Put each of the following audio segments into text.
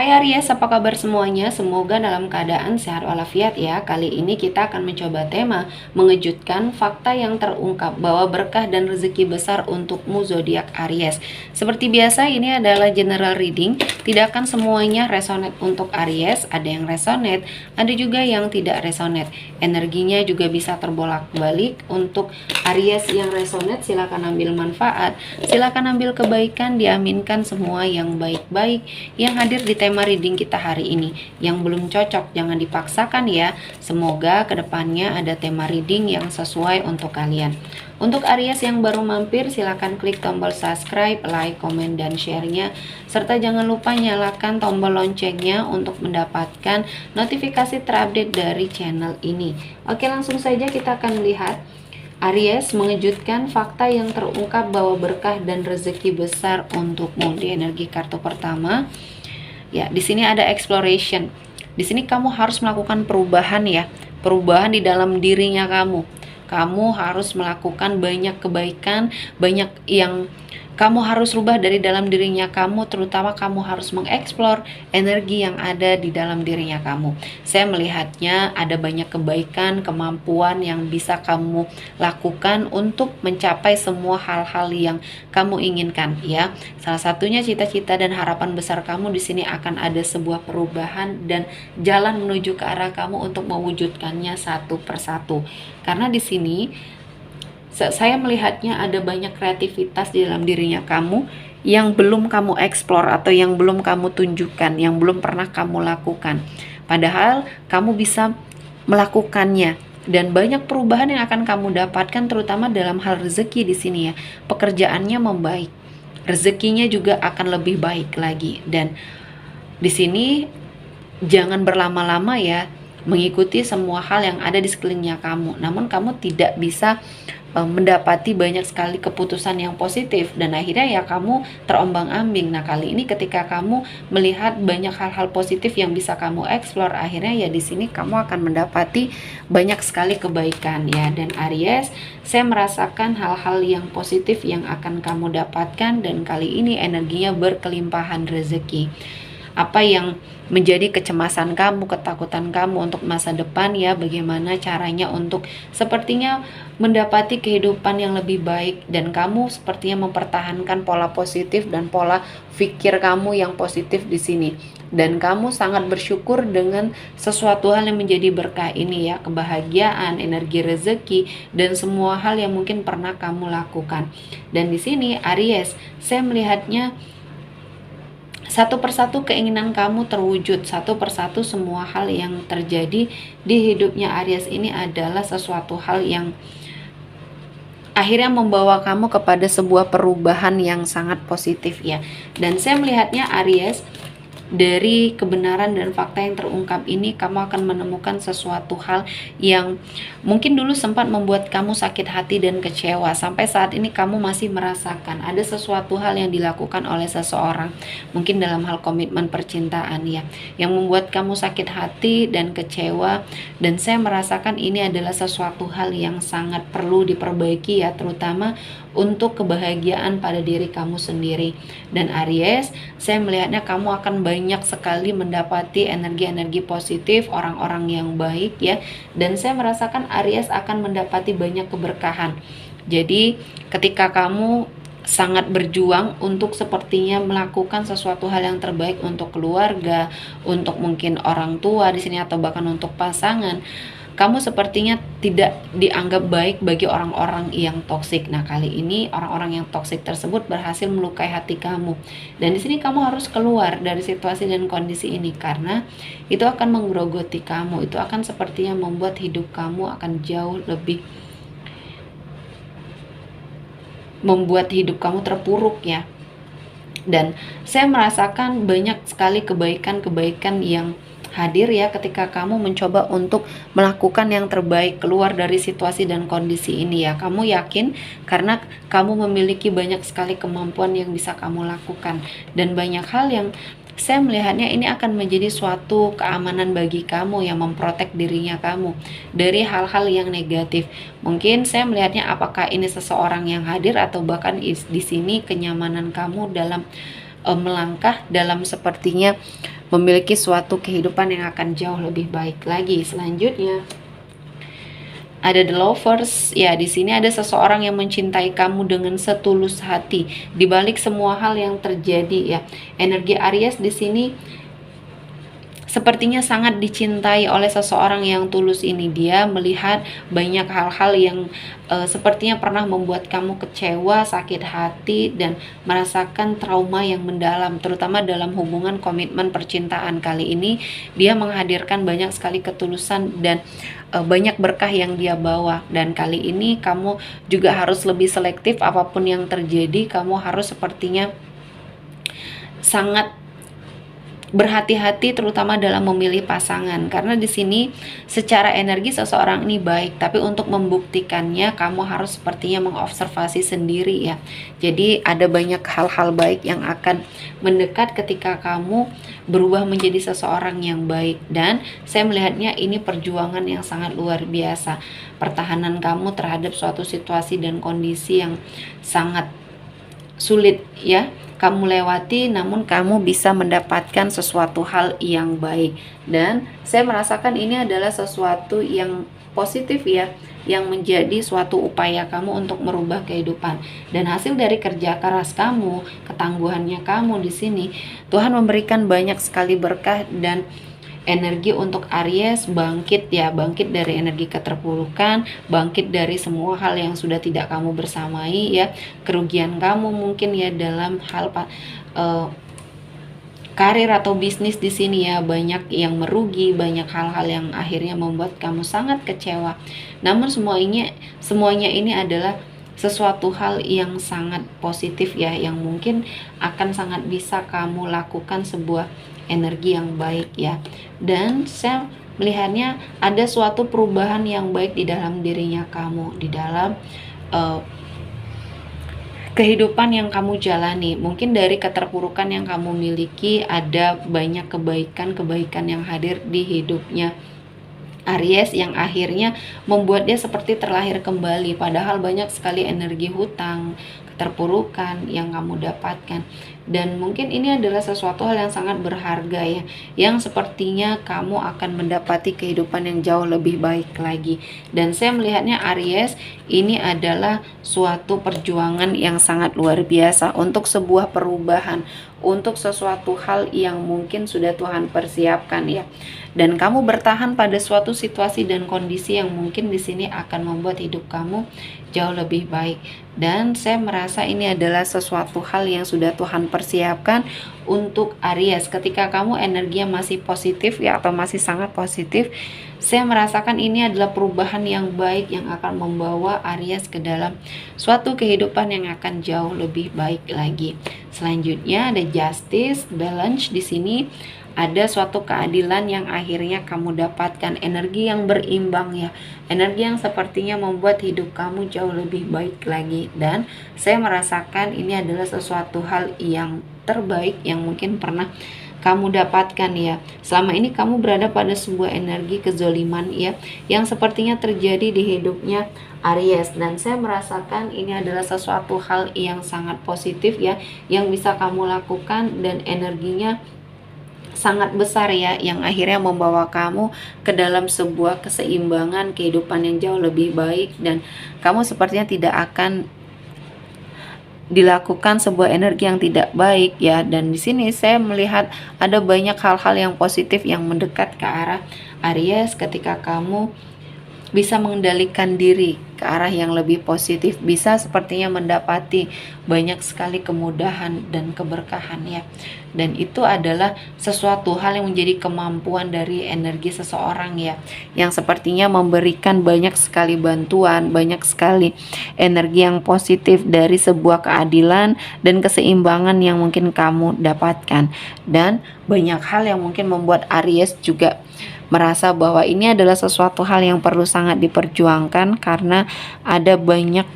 Hai Aries, apa kabar semuanya? Semoga dalam keadaan sehat walafiat ya. Kali ini kita akan mencoba tema mengejutkan, fakta yang terungkap bahwa berkah dan rezeki besar untukmu zodiak Aries. Seperti biasa, ini adalah general reading. Tidak akan semuanya resonate untuk Aries. Ada yang resonate, ada juga yang tidak resonate. Energinya juga bisa terbolak-balik. Untuk Aries yang resonate, silakan ambil manfaat, silakan ambil kebaikan, diaminkan semua yang baik-baik yang hadir di tema reading kita hari ini. Yang belum cocok jangan dipaksakan ya. Semoga kedepannya ada tema reading yang sesuai untuk kalian. Untuk Aries yang baru mampir, silakan klik tombol subscribe, like, komen, dan share-nya. Serta jangan lupa nyalakan tombol loncengnya untuk mendapatkan notifikasi terupdate dari channel ini. Oke, langsung saja kita akan melihat Aries mengejutkan, fakta yang terungkap bahwa berkah dan rezeki besar untukmu. Di energi kartu pertama, ya, di sini ada exploration. Di sini kamu harus melakukan perubahan ya, perubahan di dalam dirinya kamu. Kamu harus melakukan banyak kebaikan, banyak yang kamu harus rubah dari dalam dirinya kamu, terutama kamu harus mengeksplor energi yang ada di dalam dirinya kamu. Saya melihatnya ada banyak kebaikan, kemampuan yang bisa kamu lakukan untuk mencapai semua hal-hal yang kamu inginkan ya. Salah satunya cita-cita dan harapan besar kamu di sini akan ada sebuah perubahan dan jalan menuju ke arah kamu untuk mewujudkannya satu persatu. Karena di sini saya melihatnya ada banyak kreativitas di dalam dirinya kamu yang belum kamu eksplor atau yang belum kamu tunjukkan, yang belum pernah kamu lakukan. Padahal kamu bisa melakukannya dan banyak perubahan yang akan kamu dapatkan, terutama dalam hal rezeki di sini ya. Pekerjaannya membaik, rezekinya juga akan lebih baik lagi. Dan di sini jangan berlama-lama ya mengikuti semua hal yang ada di sekelilingnya kamu. Namun kamu tidak bisa mendapati banyak sekali keputusan yang positif dan akhirnya ya kamu terombang-ambing. Nah, kali ini ketika kamu melihat banyak hal-hal positif yang bisa kamu eksplor, akhirnya ya di sini kamu akan mendapati banyak sekali kebaikan ya. Dan Aries, saya merasakan hal-hal yang positif yang akan kamu dapatkan dan kali ini energinya berkelimpahan rezeki. Apa yang menjadi kecemasan kamu, ketakutan kamu untuk masa depan ya, bagaimana caranya untuk sepertinya mendapati kehidupan yang lebih baik, dan kamu sepertinya mempertahankan pola positif dan pola pikir kamu yang positif di sini. Dan kamu sangat bersyukur dengan sesuatu hal yang menjadi berkah ini ya, kebahagiaan, energi rezeki, dan semua hal yang mungkin pernah kamu lakukan. Dan di sini Aries, saya melihatnya satu persatu keinginan kamu terwujud, satu persatu semua hal yang terjadi di hidupnya Aries ini adalah sesuatu hal yang akhirnya membawa kamu kepada sebuah perubahan yang sangat positif ya. Dan saya melihatnya Aries, dari kebenaran dan fakta yang terungkap ini, kamu akan menemukan sesuatu hal yang mungkin dulu sempat membuat kamu sakit hati dan kecewa. Sampai saat ini kamu masih merasakan ada sesuatu hal yang dilakukan oleh seseorang, mungkin dalam hal komitmen percintaan ya, yang membuat kamu sakit hati dan kecewa. Dan saya merasakan ini adalah sesuatu hal yang sangat perlu diperbaiki ya, terutama untuk kebahagiaan pada diri kamu sendiri. Dan Aries, saya melihatnya kamu akan banyak sekali mendapati energi-energi positif, orang-orang yang baik ya. Dan saya merasakan Aries akan mendapati banyak keberkahan. Jadi ketika kamu sangat berjuang untuk sepertinya melakukan sesuatu hal yang terbaik untuk keluarga, untuk mungkin orang tua di sini atau bahkan untuk pasangan, kamu sepertinya tidak dianggap baik bagi orang-orang yang toksik. Nah, kali ini orang-orang yang toksik tersebut berhasil melukai hati kamu. Dan di sini kamu harus keluar dari situasi dan kondisi ini karena itu akan menggerogoti kamu. Itu akan sepertinya membuat hidup kamu akan jauh lebih membuat hidup kamu terpuruk ya. Dan saya merasakan banyak sekali kebaikan-kebaikan yang hadir ya ketika kamu mencoba untuk melakukan yang terbaik keluar dari situasi dan kondisi ini ya. Kamu yakin karena kamu memiliki banyak sekali kemampuan yang bisa kamu lakukan dan banyak hal yang saya melihatnya ini akan menjadi suatu keamanan bagi kamu yang memprotek dirinya kamu dari hal-hal yang negatif. Mungkin saya melihatnya apakah ini seseorang yang hadir atau bahkan di sini kenyamanan kamu dalam melangkah dalam sepertinya memiliki suatu kehidupan yang akan jauh lebih baik lagi. Selanjutnya ada the lovers. Ya, di sini ada seseorang yang mencintai kamu dengan setulus hati di balik semua hal yang terjadi ya. Energi Aries di sini sepertinya sangat dicintai oleh seseorang yang tulus ini. Dia melihat banyak hal-hal yang sepertinya pernah membuat kamu kecewa, sakit hati, dan merasakan trauma yang mendalam, terutama dalam hubungan komitmen percintaan. Kali ini dia menghadirkan banyak sekali ketulusan dan banyak berkah yang dia bawa. Dan kali ini kamu juga harus lebih selektif apapun yang terjadi. Kamu harus sepertinya sangat berhati-hati terutama dalam memilih pasangan, karena di sini secara energi seseorang ini baik, tapi untuk membuktikannya kamu harus sepertinya mengobservasi sendiri ya. Jadi ada banyak hal-hal baik yang akan mendekat ketika kamu berubah menjadi seseorang yang baik, dan saya melihatnya ini perjuangan yang sangat luar biasa. Pertahanan kamu terhadap suatu situasi dan kondisi yang sangat sulit ya kamu lewati, namun kamu bisa mendapatkan sesuatu hal yang baik. Dan saya merasakan ini adalah sesuatu yang positif ya, yang menjadi suatu upaya kamu untuk merubah kehidupan. Dan hasil dari kerja keras kamu, ketangguhannya kamu di sini, Tuhan memberikan banyak sekali berkah dan energi untuk Aries bangkit ya, bangkit dari energi keterpurukan, bangkit dari semua hal yang sudah tidak kamu bersamai ya, kerugian kamu mungkin ya dalam hal karir atau bisnis di sini ya, banyak yang merugi, banyak hal-hal yang akhirnya membuat kamu sangat kecewa. Namun semuanya ini adalah sesuatu hal yang sangat positif ya, yang mungkin akan sangat bisa kamu lakukan sebuah energi yang baik ya. Dan saya melihatnya ada suatu perubahan yang baik di dalam dirinya kamu, di dalam kehidupan yang kamu jalani. Mungkin dari keterpurukan yang kamu miliki ada banyak kebaikan-kebaikan yang hadir di hidupnya Aries, yang akhirnya membuat dia seperti terlahir kembali, padahal banyak sekali energi hutang, keterpurukan yang kamu dapatkan. Dan mungkin ini adalah sesuatu hal yang sangat berharga ya, yang sepertinya kamu akan mendapati kehidupan yang jauh lebih baik lagi. Dan saya melihatnya Aries, ini adalah suatu perjuangan yang sangat luar biasa untuk sebuah perubahan, untuk sesuatu hal yang mungkin sudah Tuhan persiapkan ya. Dan kamu bertahan pada suatu situasi dan kondisi yang mungkin di sini akan membuat hidup kamu jauh lebih baik. Dan saya merasa ini adalah sesuatu hal yang sudah Tuhan persiapkan untuk Aries. Ketika kamu energinya masih positif ya, atau masih sangat positif, saya merasakan ini adalah perubahan yang baik yang akan membawa Aries ke dalam suatu kehidupan yang akan jauh lebih baik lagi. Selanjutnya ada Justice, Balance. Di sini ada suatu keadilan yang akhirnya kamu dapatkan, energi yang berimbang ya, energi yang sepertinya membuat hidup kamu jauh lebih baik lagi. Dan saya merasakan ini adalah sesuatu hal yang terbaik yang mungkin pernah kamu dapatkan ya. Selama ini kamu berada pada sebuah energi kezoliman ya, yang sepertinya terjadi di hidupnya Aries, dan saya merasakan ini adalah sesuatu hal yang sangat positif ya, yang bisa kamu lakukan, dan energinya sangat besar ya, yang akhirnya membawa kamu ke dalam sebuah keseimbangan kehidupan yang jauh lebih baik. Dan kamu sepertinya tidak akan dilakukan sebuah energi yang tidak baik ya. Dan di sini saya melihat ada banyak hal-hal yang positif yang mendekat ke arah Aries ketika kamu bisa mengendalikan diri ke arah yang lebih positif, bisa sepertinya mendapati banyak sekali kemudahan dan keberkahan ya. Dan itu adalah sesuatu hal yang menjadi kemampuan dari energi seseorang ya, yang sepertinya memberikan banyak sekali bantuan, banyak sekali energi yang positif dari sebuah keadilan dan keseimbangan yang mungkin kamu dapatkan. Dan banyak hal yang mungkin membuat Aries juga merasa bahwa ini adalah sesuatu hal yang perlu sangat diperjuangkan, karena ada banyak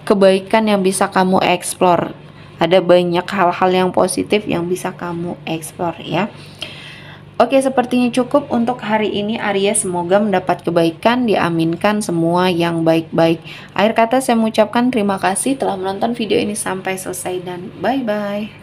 kebaikan yang bisa kamu eksplor, ada banyak hal-hal yang positif yang bisa kamu eksplor ya. Oke, sepertinya cukup untuk hari ini Aries. Semoga mendapat kebaikan, diaminkan semua yang baik-baik. Akhir kata saya mengucapkan terima kasih telah menonton video ini sampai selesai dan bye-bye.